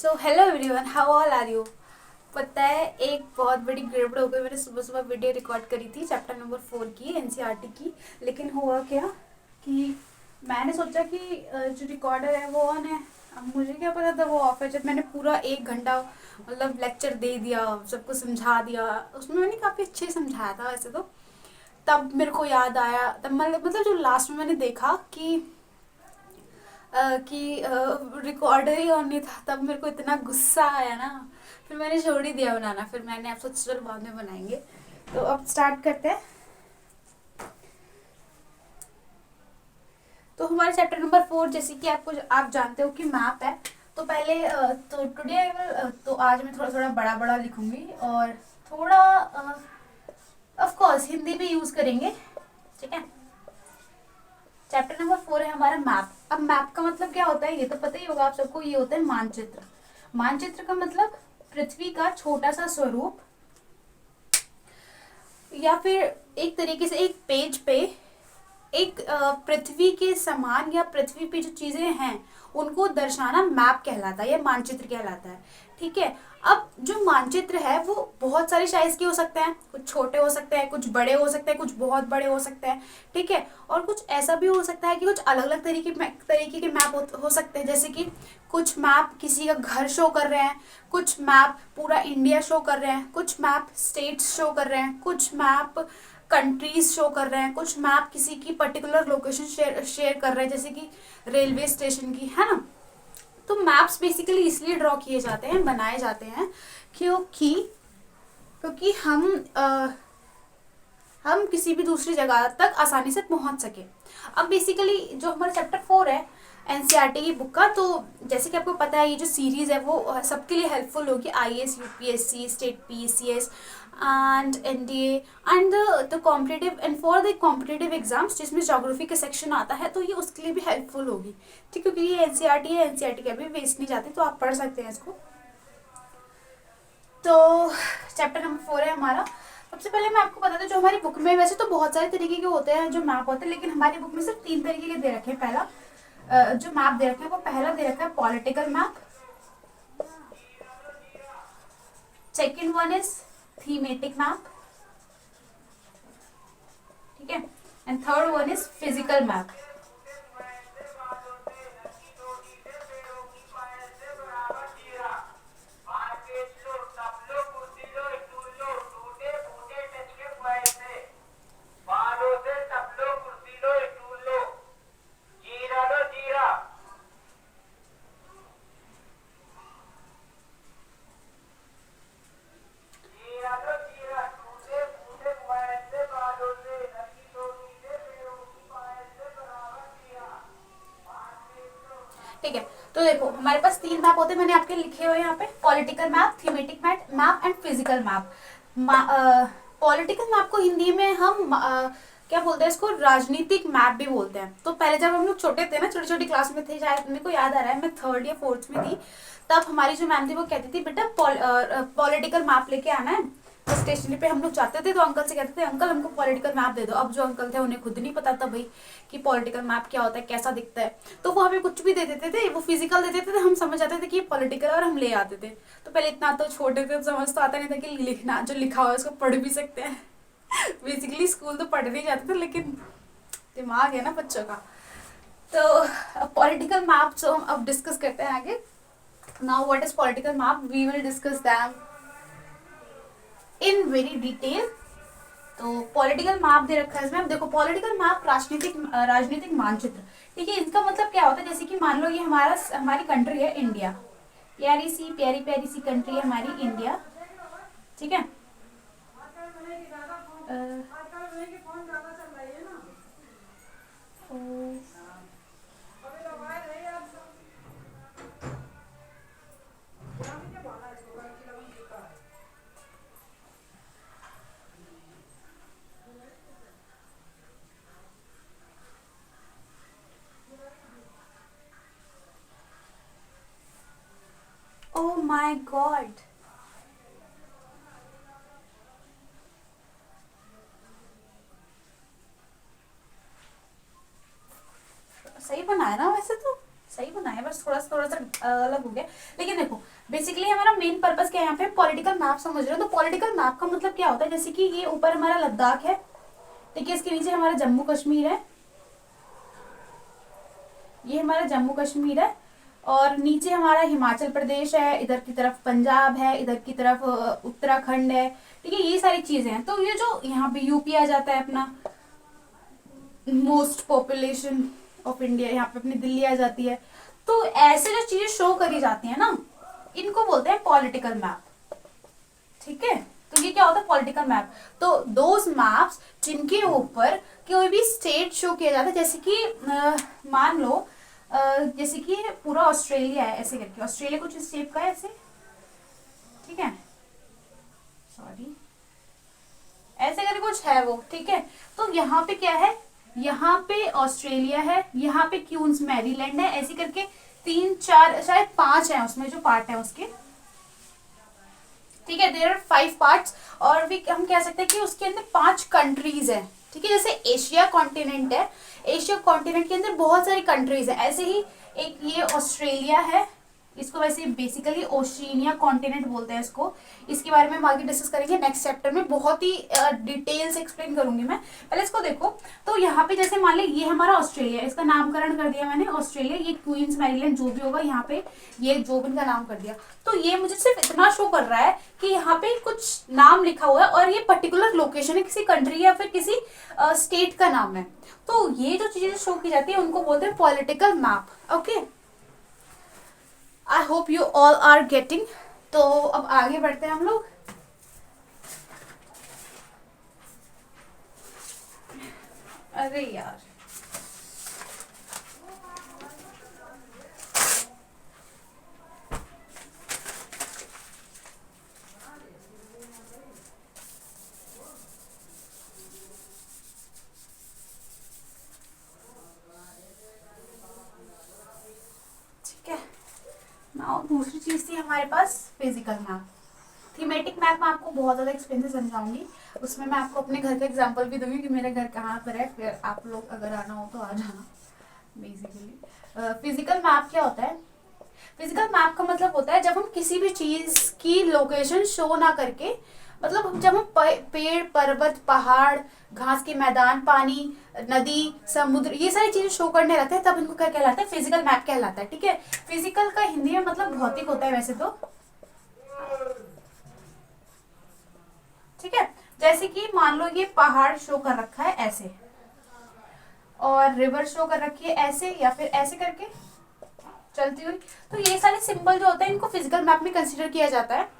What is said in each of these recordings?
So hello everyone, how all are you. पता है एक बहुत बड़ी गड़बड़ हो गई। मैंने सुबह सुबह वीडियो रिकॉर्ड करी थी चैप्टर नंबर 4 की एनसीईआरटी की। लेकिन हुआ क्या कि मैंने सोचा कि जो रिकॉर्डर है वो ऑन है। अब मुझे क्या पता था वो ऑफ है। जब मैंने पूरा 1 घंटा मतलब लेक्चर दे दिया, सबको समझा दिया, उसमें मैंने काफ़ी अच्छे से समझाया था वैसे तो। तब मेरे को याद आया, तब मतलब जो लास्ट में मैंने देखा कि रिकॉर्डर ही ऑन नहीं था, तब मेरे को इतना गुस्सा आया ना। फिर मैंने छोड़ ही दिया बनाना। फिर मैंने आप सोचा चलो बाद में बनाएंगे। तो अब स्टार्ट करते हैं। तो हमारे चैप्टर नंबर 4, जैसे कि आप जानते हो कि मैप है। तो पहले तो टुडे आई विल, तो आज मैं थोड़ा थोड़ा बड़ा बड़ा लिखूंगी और थोड़ा ऑफ कोर्स हिंदी में यूज करेंगे। ठीक है। चैप्टर नंबर 4 है हमारा मैप। अब मैप का मतलब क्या होता है ये तो पता ही होगा आप सबको। ये होता है मानचित्र। मानचित्र का मतलब पृथ्वी का छोटा सा स्वरूप, या फिर एक तरीके से एक पेज पे एक पृथ्वी के समान या पृथ्वी पे जो चीजें हैं उनको दर्शाना मैप कहलाता है या मानचित्र कहलाता है। ठीक है। अब जो मानचित्र है वो बहुत सारे साइज के हो सकते हैं। कुछ छोटे हो सकते हैं, कुछ बड़े हो सकते हैं, कुछ बहुत बड़े हो सकते हैं। ठीक है। और कुछ ऐसा भी हो सकता है कि कुछ अलग अलग तरीके के मैप हो सकते हैं। जैसे कि कुछ मैप किसी का घर शो कर रहे हैं, कुछ मैप पूरा इंडिया शो कर रहे हैं, कुछ मैप स्टेट्स शो कर रहे हैं, कुछ मैप कंट्रीज शो कर रहे हैं, कुछ मैप किसी की पर्टिकुलर लोकेशन शेयर कर रहे हैं, जैसे कि रेलवे स्टेशन की, है ना। तो मैप्स बेसिकली इसलिए ड्रॉ किए जाते हैं, बनाए जाते हैं क्योंकि क्योंकि हम किसी भी दूसरी जगह तक आसानी से पहुंच सके। अब बेसिकली जो हमारा चैप्टर 4 है एनसीईआरटी की बुक का, तो जैसे कि आपको पता है ये जो सीरीज है वो सबके लिए हेल्पफुल होगी। IAS, UPSC, state PCS and NDA and the competitive and for the competitive exams जिसमें ज्योग्राफी का सेक्शन आता है, तो ये उसके लिए भी हेल्पफुल होगी। ठीक है, क्योंकि ये एनसीईआरटी है, एनसीईआरटी का भी वेस्ट नहीं जाती, तो आप पढ़ सकते हैं इसको। तो चैप्टर नंबर 4 है हमारा। सबसे पहले मैं आपको बता दूं, जो हमारी बुक में वैसे तो बहुत सारे तरीके के होते हैं जो मैप होते हैं, लेकिन हमारी बुक में सिर्फ 3 तरीके के दे रखे हैं। पहला जो मैप दे रखे हैं वो पहला दे रखा है political map. Second one is thematic map. ठीक है। And third one is physical map. ठीक है। तो देखो हमारे पास 3 मैप होते हैं, मैंने आपके लिखे हुए यहाँ पे political map, thematic map and physical map. Political map को हिंदी में हम क्या बोलते हैं, इसको राजनीतिक मैप भी बोलते हैं। तो पहले जब हम लोग छोटे थे ना, छोटी छोटी क्लास में थे, शायद मेरे को याद आ रहा है मैं 3rd या 4th में थी, तब हमारी जो मैम थी वो कहती थी बेटा पॉलिटिकल मैप लेके आना है। तो स्टेशनरी पे हम लोग जाते थे तो अंकल से कहते थे अंकल हमको पॉलिटिकल मैप दे दो। अब जो अंकल थे उन्हें खुद नहीं पता था भाई कि पॉलिटिकल मैप क्या होता है, कैसा दिखता है। तो वो हमें कुछ भी दे देते थे, वो फिजिकल दे देते थे, हम समझ जाते थे कि ये पॉलिटिकल, और हम ले आते थे। तो पहले इतना तो छोटे थे तो समझ तो आता नहीं था कि लिखना जो लिखा हुआ है उसको पढ़ भी सकते हैं। बेसिकली स्कूल तो पढ़ नहीं जाते थे, लेकिन दिमाग है ना बच्चों का। तो पॉलिटिकल मैप जो हम अब डिस्कस करते हैं आगे। Now what is political map, we will discuss them in very detail. तो पॉलिटिकल मैप दे रखा है इसमें। अब देखो पॉलिटिकल मैप राजनीतिक मानचित्र। ठीक है, इसका मतलब क्या होता है, जैसे कि मान लो ये हमारी कंट्री है इंडिया। प्यारी प्यारी सी कंट्री है हमारी इंडिया। ठीक है। ओ माय गॉड, सही बनाया ना, वैसे तो सही बनाया है, बस थोड़ा सा अलग हो गया। लेकिन देखो बेसिकली हमारा मेन पर्पस क्या है यहाँ पे, पॉलिटिकल मैप समझ रहे हो। तो पॉलिटिकल मैप का मतलब क्या होता है, जैसे कि ये ऊपर हमारा लद्दाख है, ठीक है, इसके नीचे हमारा जम्मू कश्मीर है, ये हमारा जम्मू कश्मीर है, और नीचे हमारा हिमाचल प्रदेश है, इधर की तरफ पंजाब है, इधर की तरफ उत्तराखंड है, ठीक है, ये सारी चीजें हैं। तो ये जो यहाँ पे यूपी आ जाता है अपना, मोस्ट पॉपुलेशन ऑफ इंडिया, यहाँ पे अपनी दिल्ली आ जाती है। तो ऐसे जो चीजें शो करी जाती है ना, इनको बोलते हैं पॉलिटिकल मैप, ठीक है। तो ये क्या होता है, पॉलिटिकल मैप। तो दोज मैप्स जिनके ऊपर कोई भी स्टेट शो किया जाता है, जैसे कि मान लो जैसे कि पूरा ऑस्ट्रेलिया है, ऐसे करके ऑस्ट्रेलिया कुछ इस शेप का है ऐसे, ठीक है, सॉरी, ऐसे करके कुछ है वो, ठीक है। तो यहाँ पे क्या है, यहाँ पे ऑस्ट्रेलिया है, यहाँ पे क्यूंस मैरीलैंड है, ऐसे करके 3 4 शायद 5 है उसमें जो पार्ट है उसके, ठीक है, देयर आर 5 पार्ट्स। और भी हम कह सकते हैं कि उसके अंदर 5 कंट्रीज है, ठीक है। जैसे एशिया कॉन्टिनेंट है, एशिया कॉन्टिनेंट के अंदर बहुत सारी कंट्रीज है, ऐसे ही एक ये ऑस्ट्रेलिया है, इसको वैसे बेसिकली ओशिनिया कॉन्टिनेंट बोलते हैं इसको। इसके बारे में हम आगे डिस्कस करेंगे नेक्स्ट चैप्टर में, बहुत ही डिटेल से एक्सप्लेन करूंगी मैं। पहले इसको देखो, तो यहाँ पे जैसे मान ले ये हमारा ऑस्ट्रेलिया, इसका नामकरण कर दिया मैंने ऑस्ट्रेलिया, ये क्वींस मैरीलैंड जो भी होगा यहाँ पे ये जो भी इनका नाम कर दिया। तो ये मुझे सिर्फ इतना शो कर रहा है कि यहाँ पे कुछ नाम लिखा हुआ है और ये पर्टिकुलर लोकेशन है, किसी कंट्री या फिर किसी स्टेट का नाम है। तो ये जो चीजें शो की जाती है उनको बोलते हैं political map, okay. I hope you all are getting. तो अब आगे बढ़ते हैं हम लोग। अरे यार, ठीक है ना। दूसरी चीज थी हमारे पास फिजिकल मैप। थीमेटिक मैप मैं आपको बहुत ज़्यादा एक्सप्लेन से समझाऊंगी, उसमें मैं आपको अपने घर का एग्जांपल भी दूंगी कि मेरा घर कहाँ पर है, फिर आप लोग अगर आना हो तो आ जाना। बेसिकली फिजिकल मैप क्या होता है, फिजिकल मैप का मतलब होता है जब हम किसी भी चीज़ की लोकेशन शो ना करके, मतलब जब हम पेड़ पर्वत पहाड़ घास के मैदान पानी नदी समुद्र ये सारी चीजें शो करने लगते हैं, तब इनको क्या कहलाता है, फिजिकल मैप कहलाता है, ठीक है। फिजिकल का हिंदी में मतलब भौतिक होता है वैसे तो, ठीक है। जैसे कि मान लो ये पहाड़ शो कर रखा है ऐसे, और रिवर शो कर रखी है ऐसे या फिर ऐसे करके चलती हुई, तो ये सारे सिंबल जो होते हैं इनको फिजिकल मैप में कंसीडर किया जाता है।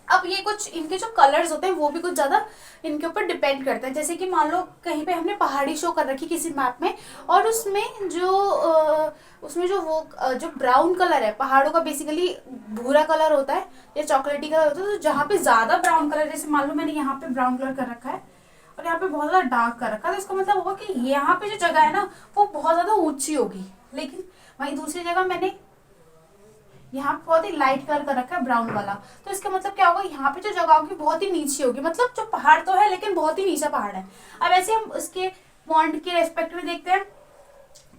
अब ये कुछ इनके जो कलर्स होते हैं वो भी कुछ ज्यादा इनके ऊपर डिपेंड करता है। जैसे कि मान लो कहीं पे हमने पहाड़ी शो कर रखी किसी मैप में, और उसमें जो जो ब्राउन कलर है, पहाड़ों का बेसिकली भूरा कलर होता है या चॉकलेटी कलर होता है, तो जहाँ पे ज्यादा ब्राउन कलर, जैसे मान लो मैंने यहाँ पे ब्राउन कलर कर रखा है और यहाँ पे बहुत ज्यादा डार्क कर रखा है, तो इसका मतलब होगा कि यहाँ पे जो जगह है ना वो बहुत ज्यादा ऊंची होगी। लेकिन वहीं दूसरी जगह मैंने यहाँ पे बहुत ही लाइट कलर कर रखा है ब्राउन वाला, तो इसका मतलब क्या होगा, यहाँ पे जो जगह होगी बहुत ही नीची होगी, मतलब जो पहाड़ तो है लेकिन बहुत ही नीचा पहाड़ है। अब ऐसे हम उसके पॉन्ड के रेस्पेक्ट में देखते हैं।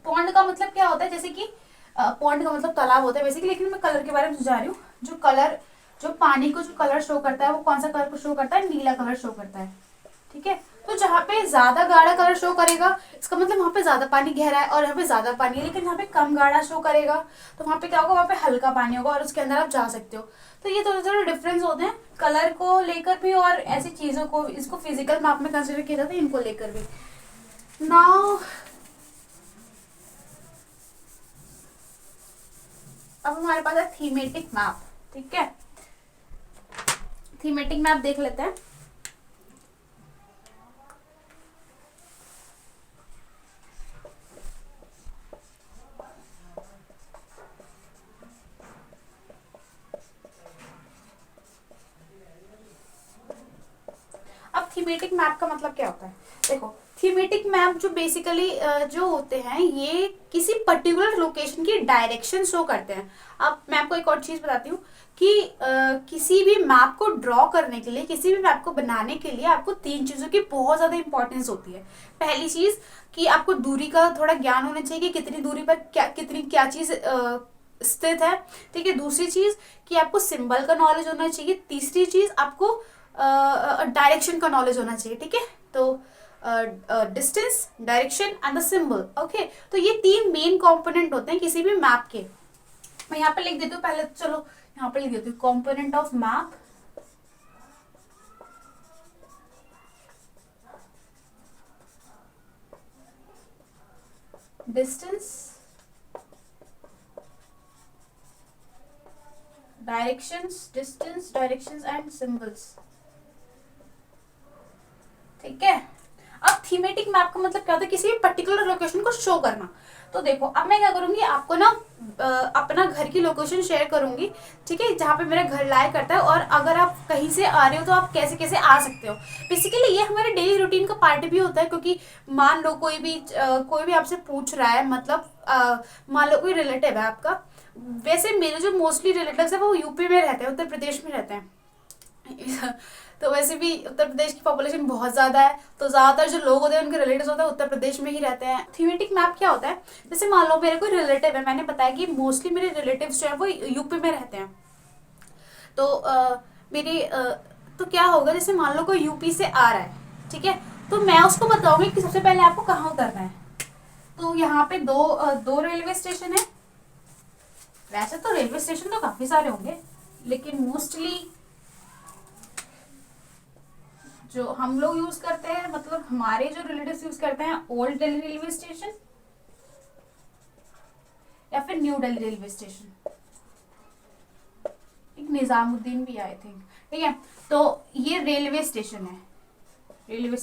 पॉन्ड का मतलब क्या होता है, जैसे कि पॉन्ड का मतलब तालाब होता है बेसिकली, लेकिन मैं कलर के बारे में समझा रही हूँ। जो कलर, जो पानी को जो कलर शो करता है वो कौन सा कलर को शो करता है, नीला कलर शो करता है, ठीक है। तो जहाँ पे ज्यादा गाढ़ा कलर शो करेगा इसका मतलब वहाँ पे ज्यादा पानी गहरा है, और यहाँ पे ज्यादा पानी है। लेकिन जहाँ पे कम गाढ़ा शो करेगा तो वहाँ पे क्या होगा, वहाँ पे हल्का पानी होगा और उसके अंदर आप जा सकते हो। तो ये थोड़े थोड़े डिफरेंस होते हैं कलर को लेकर भी, और ऐसी चीजों को, इसको फिजिकल मैप में कंसिडर किया जाता है इनको लेकर भी। नाउ अब हमारे पास है थीमेटिक मैप, ठीक है। थीमेटिक मैप देख लेते हैं। अब थीमेटिक मैप का मतलब क्या होता है, देखो थीमेटिक मैप जो बेसिकली जो होते हैं ये किसी पर्टिकुलर लोकेशन की डायरेक्शन शो करते हैं। अब मैं आपको एक और चीज बताती हूँ कि किसी भी मैप को ड्रॉ करने के लिए, किसी भी मैप को बनाने के लिए आपको 3 चीजों की बहुत ज्यादा इंपॉर्टेंस होती है। पहली चीज कि आपको दूरी का थोड़ा ज्ञान होना चाहिए कि कितनी दूरी पर क्या चीज स्थित है। ठीक है। दूसरी चीज कि आपको सिंबल का नॉलेज होना चाहिए। तीसरी चीज आपको डायरेक्शन का नॉलेज होना चाहिए। ठीक है। तो distance, direction and the symbol. Okay, तो ये 3 मेन कंपोनेंट होते हैं किसी भी मैप के। मैं यहाँ पे लिख देती हूँ पहले, चलो यहाँ पे लिख देती हूँ component of map, distance, directions and symbols. ठीक है। अब थीमेटिक मैप का मतलब क्या होता है? किसी भी पर्टिकुलर लोकेशन को शो करना। तो देखो अब मैं क्या करूंगी, आपको ना अपना घर की लोकेशन शेयर करूंगी। ठीक है, जहाँ पे मेरा घर लाया करता है, और अगर आप कहीं से आ रहे हो तो आप कैसे कैसे आ सकते हो। बेसिकली ये हमारे डेली रूटीन का पार्ट भी होता है, क्योंकि मान लो कोई भी आपसे पूछ रहा है, मतलब मान लो कोई रिलेटिव है आपका। वैसे मेरे जो मोस्टली रिलेटिव्स है वो यूपी में रहते हैं, उत्तर प्रदेश में रहते हैं। तो वैसे भी उत्तर प्रदेश की पॉपुलेशन बहुत ज़्यादा है, तो ज़्यादातर जो लोग होते हैं उनके रिलेटिव्स होते हैं उत्तर प्रदेश में ही रहते हैं। थीमेटिक मैप क्या होता है? जैसे मान लो मेरे कोई रिलेटिव है, मैंने बताया कि मोस्टली मेरे रिलेटिव्स जो है वो यूपी में रहते हैं। तो तो क्या होगा, जैसे मान लो कोई यूपी से आ रहा है, ठीक है, तो मैं उसको बताऊंगी कि सबसे पहले आपको कहाँ उतरना है। तो यहाँ पे दो रेलवे स्टेशन है। वैसे तो रेलवे स्टेशन तो काफ़ी सारे होंगे, लेकिन मोस्टली जो हम लोग यूज करते हैं, मतलब हमारे जो रिलेटिव्स यूज करते हैं, ओल्ड दिल्ली रेलवे स्टेशन या फिर न्यू दिल्ली रेलवे स्टेशन, एक निजामुद्दीन भी आई थिंक। ठीक है, तो ये रेलवे स्टेशन है। रेलवे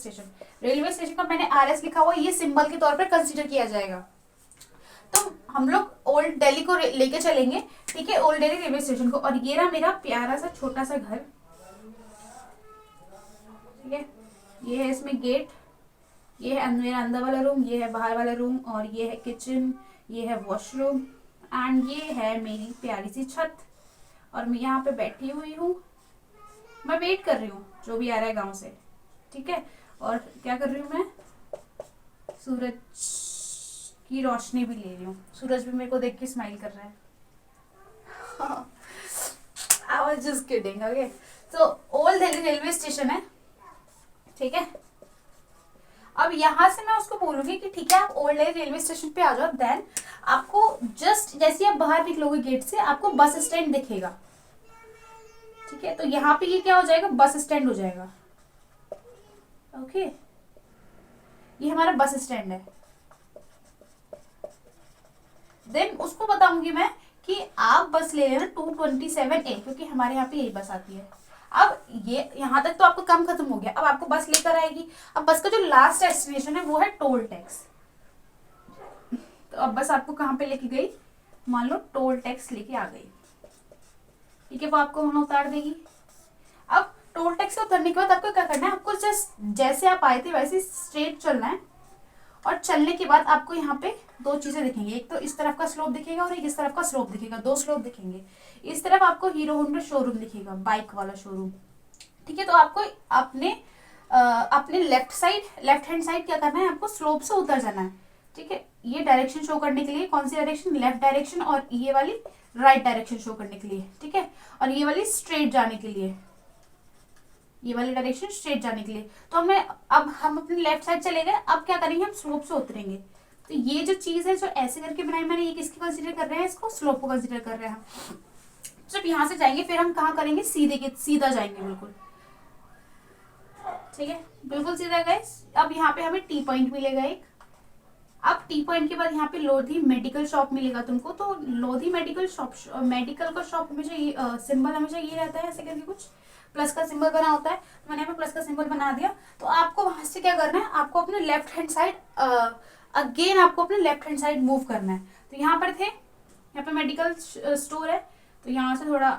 स्टेशन का मैंने RS लिखा हुआ, ये सिंबल के तौर पर कंसीडर किया जाएगा। तो हम लोग ओल्ड दिल्ली को लेके चलेंगे। ठीक है, ओल्ड दिल्ली रेलवे स्टेशन को, और ये रहा मेरा प्यारा सा छोटा सा घर। ठीक है, ये है इसमें गेट, ये है मेरा अंदर वाला रूम, ये है बाहर वाला रूम, और ये है किचन, ये है वॉशरूम, एंड ये है मेरी प्यारी सी छत। और मैं यहाँ पे बैठी हुई हूँ, मैं वेट कर रही हूँ जो भी आ रहा है गांव से। ठीक है, और क्या कर रही हूँ मैं, सूरज की रोशनी भी ले रही हूँ। सूरज भी मेरे को देख के स्माइल कर रहा है। I was just kidding, okay? तो ओल्ड दिल्ली रेलवे स्टेशन है। ठीक है, अब यहाँ से मैं उसको बोलूंगी कि ठीक है आप ओल्ड दिल्ली रेलवे स्टेशन पे आ जाओ। देन आपको जस्ट जैसे आप बाहर निकलोगे गेट से, आपको बस स्टैंड दिखेगा। ठीक है, तो यहाँ पे ये क्या हो जाएगा, बस स्टैंड हो जाएगा। ओके, ये हमारा बस स्टैंड है। देन उसको बताऊंगी मैं कि आप बस ले लेना 227A, क्योंकि हमारे यहाँ पे यही बस आती है। अब ये यहाँ तक तो आपको काम खत्म हो गया। अब आपको बस लेकर आएगी। अब बस का जो लास्ट डेस्टिनेशन है वो है टोल टैक्स। तो अब बस आपको कहाँ पे लेके गई, मान लो टोल टैक्स लेके आ गई। ठीक है, वो आपको वहां उतार देगी। अब टोल टैक्स से उतरने के बाद आपको क्या करना है, आपको जस्ट जैसे आप आए थे वैसे स्ट्रेट चलना है। और चलने के बाद आपको यहाँ पे 2 चीजें दिखेंगी, एक तो इस तरफ का स्लोप दिखेगा और एक इस तरफ का स्लोप दिखेगा। 2 स्लोप दिखेंगे। इस तरफ आपको हीरो होंडा शोरूम दिखेगा, बाइक वाला शोरूम। ठीक है, तो आपको अपने लेफ्ट हैंड साइड क्या करना है, आपको स्लोप से उतर जाना है। ठीक है, ये डायरेक्शन शो करने के लिए, कौन सी डायरेक्शन, लेफ्ट डायरेक्शन, और ये वाली राइट डायरेक्शन शो करने के लिए। ठीक है, और ये वाली स्ट्रेट जाने के लिए, ये वाली डायरेक्शन स्ट्रेट जाने के लिए। तो अब हम अपने लेफ्ट साइड चले गए। अब क्या करेंगे, हम स्लोप से उतरेंगे। तो ये जो चीज है जो ऐसे करके बनाई मैंने, ये किसकी कंसीडर कर रहे हैं, इसको स्लोप को कंसीडर कर रहे हैं। जब यहाँ से जाएंगे फिर हम कहाँ करेंगे, सीधा जाएंगे बिल्कुल। ठीक है, बिल्कुल सीधा गए। अब यहाँ पे हमें टी पॉइंट मिलेगा एक। अब टी पॉइंट के बाद यहाँ पे लोधी मेडिकल शॉप मिलेगा तुमको। तो लोधी मेडिकल का शॉप हमेशा सिंबल हमेशा ये रहता है, ऐसे करके कुछ प्लस का सिंबल बना होता है। तो मैंने यहाँ पे प्लस का सिंबल बना दिया। तो आपको वहां से क्या करना है, आपको अपने लेफ्ट हैंड साइड अगेन आपको अपने लेफ्ट हैंड साइड मूव करना है। तो यहाँ पर थे, यहाँ पे मेडिकल स्टोर है, तो यहाँ से थोड़ा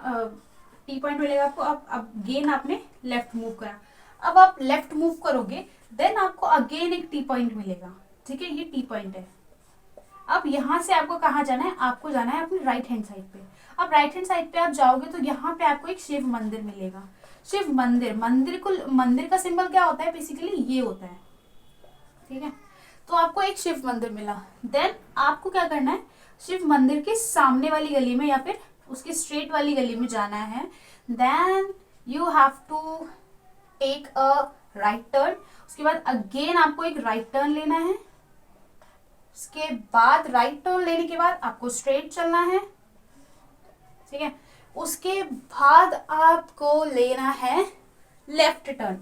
टी पॉइंट मिलेगा आपको। अब अगेन आपने लेफ्ट मूव करा। अब आप लेफ्ट मूव करोगे, देन आपको अगेन एक टी पॉइंट मिलेगा, ठीक है, ये टी पॉइंट है। अब यहाँ से आपको कहाँ जाना है, आपको जाना है अपनी राइट हैंड साइड पे। अब राइट हैंड साइड पे आप जाओगे तो यहाँ पे आपको एक शिव मंदिर मिलेगा। शिव मंदिर, मंदिर का सिंबल क्या होता है, बेसिकली ये होता है, ठीक है। तो आपको एक शिव मंदिर मिला, देन आपको क्या करना है, शिव मंदिर के सामने वाली गली में या फिर उसके स्ट्रेट वाली गली में जाना है। Then you have to take a right turn. उसके बाद अगेन आपको एक राइट टर्न लेना है। उसके बाद राइट टर्न लेने के बाद आपको स्ट्रेट चलना है, ठीक है। उसके बाद आपको लेना है लेफ्ट टर्न,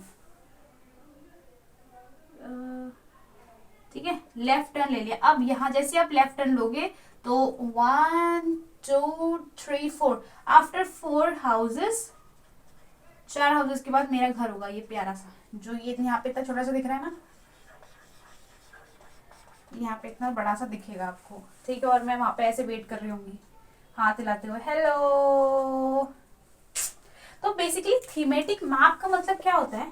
ठीक है, लेफ्ट टर्न ले लिया। अब यहाँ जैसे आप लेफ्ट टर्न लोगे तो 1 2 3 4, आफ्टर 4 हाउसेस, 4 हाउसेस के बाद मेरा घर होगा, ये प्यारा सा जो ये यहाँ पे इतना छोटा सा दिख रहा है ना, यहाँ पे इतना बड़ा सा दिखेगा आपको, ठीक है। और मैं वहां पे ऐसे वेट कर रही होंगी हाथ हिलाते हुए, हेलो। तो बेसिकली थीमेटिक मैप का मतलब क्या होता है,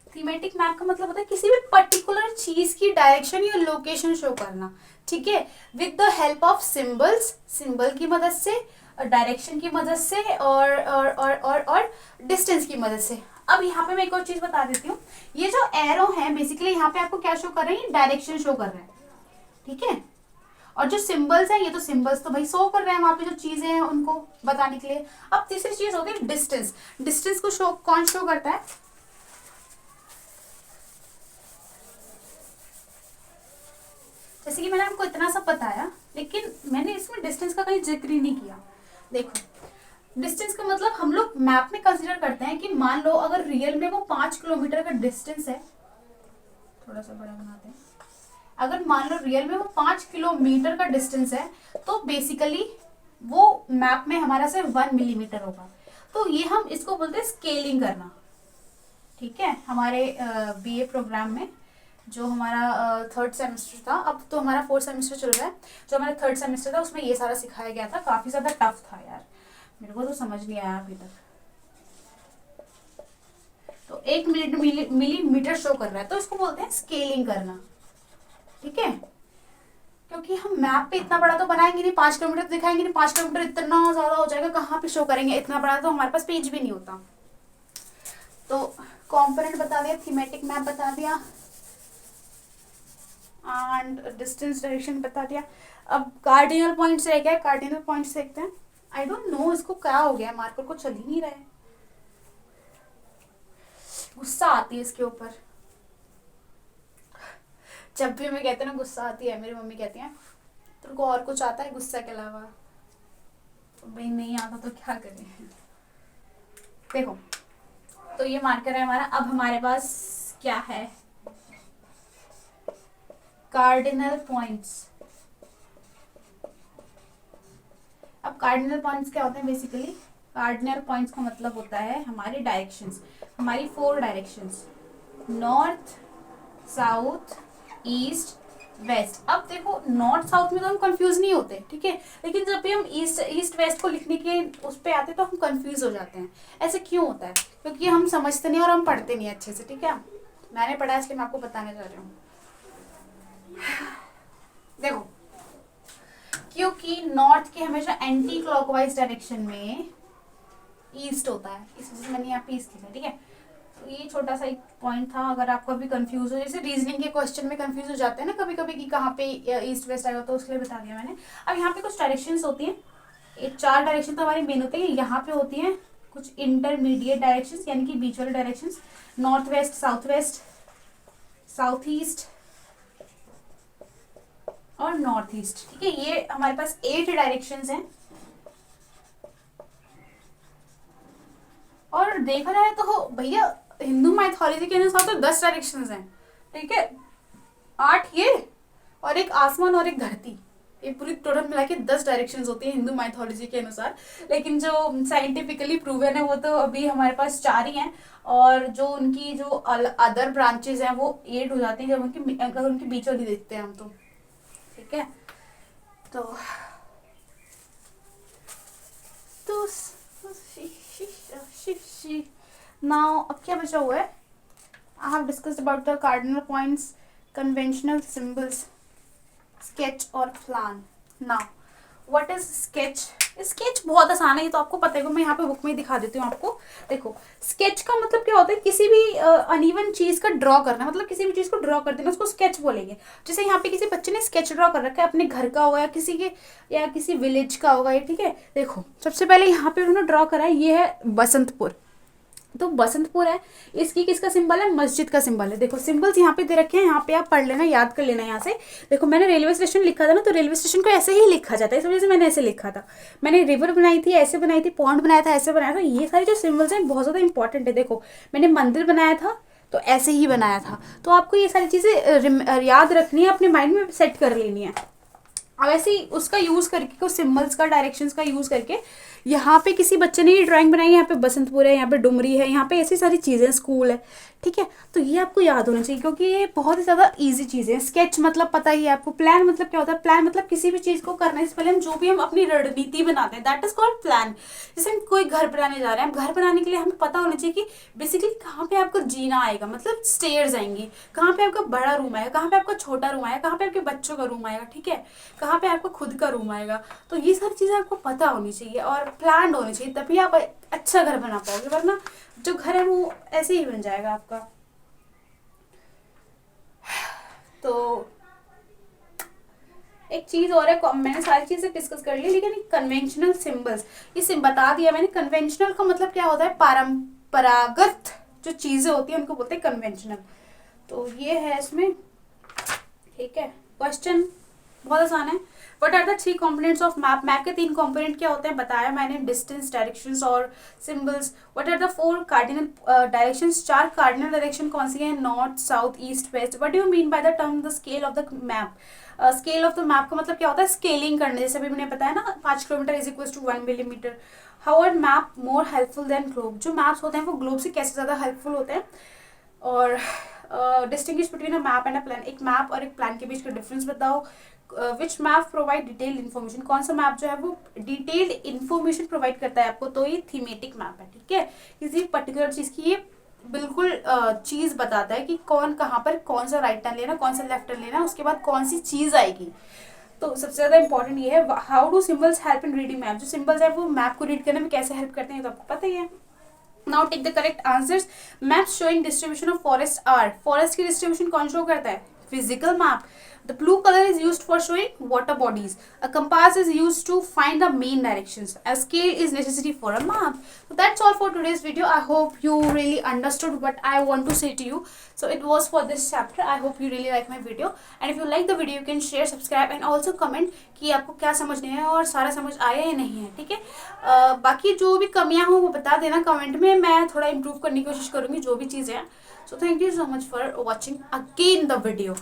थीमेटिक मैप का मतलब होता है किसी भी पर्टिकुलर चीज की डायरेक्शन या लोकेशन शो करना, ठीक है, with the help of symbols, symbol की मदद से, डायरेक्शन की मदद से, और डिस्टेंस की मदद से। अब यहाँ पे मैं एक और चीज बता देती हूँ, ये जो एरो है बेसिकली यहाँ पे आपको क्या शो कर रहे हैं, डायरेक्शन शो कर रहे हैं, ठीक है। और जो सिंबल्स हैं, ये तो सिंबल्स तो भाई शो कर रहे हैं वहां पे जो चीजें हैं उनको बताने के लिए। अब तीसरी चीज होती है डिस्टेंस। डिस्टेंस को शो कौन शो करता है, जैसे कि मैंने आपको इतना सब बताया, लेकिन मैंने इसमें डिस्टेंस का कहीं जिक्र ही नहीं किया। देखो डिस्टेंस का मतलब हम लोग मैप में कंसीडर करते हैं कि मान लो अगर रियल में वो 5 किलोमीटर का डिस्टेंस है, थोड़ा सा बड़ा बनाते हैं, अगर मान लो रियल में वो 5 किलोमीटर का डिस्टेंस है तो बेसिकली वो मैप में हमारा सिर्फ 1 मिलीमीटर होगा। तो ये हम इसको बोलते हैं स्केलिंग करना, ठीक है। हमारे बीए प्रोग्राम में जो हमारा 3rd सेमेस्टर था, अब तो हमारा 4th सेमेस्टर चल रहा है, जो हमारा 3rd सेमेस्टर था उसमें ये सारा सिखाया गया था। काफी ज्यादा टफ था यार, मेरे को तो समझ नहीं आया अभी तक। तो 1 मिलीमीटर शो कर रहा है तो इसको बोलते हैं स्केलिंग करना, ठीक है। क्योंकि हम मैप पे इतना बड़ा तो बनाएंगे नहीं, 5 किलोमीटर दिखाएंगे नहीं, 5 किलोमीटर इतना ज्यादा हो जाएगा, कहाँ पे शो करेंगे, इतना बड़ा तो हमारे पास पेज भी नहीं होता। तो कॉम्पोनेंट बता दिया, थीमेटिक मैप बता दिया, एंड डिस्टेंस डायरेक्शन बता दिया। अब कार्डिनल पॉइंट्स रह गया, कार्डिनल पॉइंट्स देखते हैं। आई डोंट नो इसको क्या हो गया, मार्कर को चल ही नहीं रहा है, गुस्सा आती है इसके ऊपर। जब भी मैं कहते ना गुस्सा आती है, मेरी मम्मी कहती है तुमको और कुछ आता है गुस्सा के अलावा, तो भाई नहीं आता तो क्या करें। देखो तो ये मार्कर है हमारा। अब हमारे पास क्या है, कार्डिनल पॉइंट्स। अब कार्डिनल पॉइंट्स क्या होते हैं, बेसिकली कार्डिनल पॉइंट्स का मतलब होता है हमारी डायरेक्शंस, हमारी 4 directions, north south east waste. अब देखो नॉर्थ साउथ में तो हम कंफ्यूज नहीं होते, ठीक है, लेकिन जब भी हम ईस्ट वेस्ट को लिखने के उस पे आते तो हम कंफ्यूज हो जाते हैं। ऐसे क्यों होता है, क्योंकि हम समझते नहीं और हम पढ़ते नहीं अच्छे से, ठीक है। मैंने पढ़ा इसलिए मैं आपको बताने जा रही हूँ। देखो क्योंकि नॉर्थ के हमेशा एंटी क्लॉकवाइज डायरेक्शन में ईस्ट होता है, इस वजह से मैंने यहाँ पे ईस्ट लिखा, ठीक है। तो ये छोटा सा एक पॉइंट था, अगर आपको अभी कंफ्यूज हो, जैसे रीजनिंग के क्वेश्चन में कंफ्यूज हो जाते हैं ना कभी कभी कि कहाँ पे ईस्ट वेस्ट आएगा, तो उसके लिए बता दिया मैंने। अब यहाँ पे कुछ डायरेक्शंस होती हैं, ये 4 डायरेक्शन तो हमारी मेन होती है, यहाँ पे होती हैं कुछ इंटरमीडिएट डायरेक्शंस, यानी कि बीच वाले directions, north west, south east और नॉर्थ ईस्ट, ठीक है। ये हमारे पास 8 डायरेक्शंस हैं। और देखा जाए तो भैया हिंदू माइथोलॉजी के अनुसार तो 10 डायरेक्शंस हैं, ठीक है, 8 ये और एक आसमान और एक धरती, ये पूरी टोटल मिला के 10 डायरेक्शंस होती है हिंदू माइथोलॉजी के अनुसार। लेकिन जो साइंटिफिकली प्रूवन है वो तो अभी हमारे पास 4 ही हैं, और जो उनकी जो अदर ब्रांचेस हैं वो 8 हो जाती हैं जब अगर उनकी बीच वाली देखते हैं हम तो, ठीक है। तो नाउ अब क्या बचा हुआ है, I have discussed about the cardinal points, conventional symbols, sketch और plan. Now what is sketch? Sketch बहुत आसान है, ये तो आपको पता है, मैं यहाँ पे बुक में ही दिखा देती हूँ आपको। देखो स्केच का मतलब क्या होता है, किसी भी अनइवन चीज का ड्रॉ करना, मतलब किसी भी चीज को ड्रॉ कर देना, उसको स्केच बोलेंगे। जैसे यहाँ पे किसी बच्चे ने स्केच ड्रॉ कर रखा है अपने घर का होगा, या किसी के या किसी विलेज का होगा ये, ठीक है। देखो सबसे पहले यहाँ पे उन्होंने ड्रॉ करा है, ये है बसंतपुर। तो बसंतपुर है, इसकी किसका सिंबल है? मस्जिद का सिंबल है। देखो सिंबल्स यहाँ पे दे रखे हैं, यहाँ पे आप पढ़ लेना, याद कर लेना यहाँ से। देखो मैंने रेलवे स्टेशन लिखा था ना, तो रेलवे स्टेशन को ऐसे ही लिखा जाता है, इस वजह से मैंने ऐसे लिखा था। मैंने रिवर बनाई थी ऐसे बनाई थी, पॉन्ड बनाया था ऐसे बनाया था। ये सारी जो सिंबल्स हैं बहुत ज़्यादा इंपॉर्टेंट है। देखो मैंने मंदिर बनाया था तो ऐसे ही बनाया था। तो आपको ये सारी चीज़ें याद रखनी है, अपने माइंड में सेट कर लेनी है। अब ऐसे ही उसका यूज़ करके, कुछ सिंबल्स का, डायरेक्शंस का यूज़ करके, यहाँ पे किसी बच्चे ने ये ड्राइंग बनाई है, यहाँ पे बसंतपुर है, यहाँ पे डुमरी है, यहाँ पे ऐसी सारी चीज़ें, स्कूल है, ठीक है। तो ये आपको याद होना चाहिए, क्योंकि ये बहुत ही ज़्यादा इजी चीज़ें हैं। स्केच मतलब पता ही है आपको। प्लान मतलब क्या होता है? प्लान मतलब किसी भी चीज़ को करने से पहले हम जो भी हम अपनी रणनीति बनाते हैं, दैट इज कॉल्ड प्लान। जैसे हम कोई घर बनाने जा रहे हैं, घर बनाने के लिए हमें पता होना चाहिए कि बेसिकली कहाँ पे आपको जीना आएगा, मतलब स्टेयर्स आएंगी, कहाँ पे आपका बड़ा रूम आएगा, कहाँ पे आपका छोटा रूम आएगा, कहाँ पे आपके बच्चों का रूम आएगा, ठीक है, कहाँ पे आपका खुद का रूम आएगा। तो ये सारी चीज़ें आपको पता होनी चाहिए और प्लान होनी चाहिए, तभी आप अच्छा घर बना पाओगे, वरना जो घर है वो ऐसे ही बन जाएगा आपका। तो एक चीज और है, मैंने सारी चीजें डिस्कस कर ली, लेकिन कन्वेंशनल सिंबल्स, इसे बता दिया मैंने। कन्वेंशनल का मतलब क्या होता है? परंपरागत जो चीजें होती हैं उनको बोलते हैं कन्वेंशनल। तो ये है इसमें, ठीक है। क्वेश्चन बहुत आसान है। What are the three components of map? Map के तीन कॉम्पोनेंट क्या होते हैं बताया मैंने, डिस्टेंस, डायरेक्शंस और symbols. What are the four cardinal directions? चार कार्डिनल डायरेक्शन कौन सी है? North, south, east, west. What do you mean by the term the scale of the map? Scale of the map का मतलब क्या होता है? स्केलिंग करने, जैसे अभी मैंने बताया ना 5 kilometre is equal to 1 millimetre. How are map more helpful than globe? जो मैप्स होते हैं वो ग्लोब से कैसे ज़्यादा हेल्पफुल होते हैं? और distinguish between a map and a plan, एक मैप और एक प्लान के बीच का डिफरेंस बताओ। विच मैप प्रोवाइड डिटेल्ड इन्फॉर्मेशन? कौन सा मैप जो है वो डिटेल्ड इन्फॉर्मेशन प्रोवाइड करता है आपको? तो ये थीमेटिक मैप है, ठीक है। किसी पर्टिकुलर चीज़ की ये बिल्कुल चीज़ बताता है कि कौन कहाँ पर कौन सा राइट टर्न लेना, कौन सा लेफ्ट टर्न लेना, उसके बाद कौन सी चीज़ आएगी। तो सबसे ज़्यादा इंपॉर्टेंट ये है। How do symbols help in reading map? जो सिम्बल्स है वो मैप को रीड करने में कैसे हेल्प करते हैं, तो आपको पता ही है। Now take the correct answers. Maps showing distribution of forest are, forest की distribution कौन show करता है? Physical map. The blue color is used for showing water bodies. A compass is used to find the main directions. A scale is necessary for a map. So that's all for today's video. I hope you really understood what I want to say to you. So it was for this chapter. I hope you really like my video. And if you like the video, you can share, subscribe and also comment कि आपको क्या समझ नहीं है और सारा समझ आया या नहीं है, ठीक है। बाकी जो भी कमियां हो वो बता देना कमेंट में, मैं थोड़ा इम्प्रूव करने की कोशिश करूँगी जो भी चीज़ें हैं। So thank you so much for watching again the video.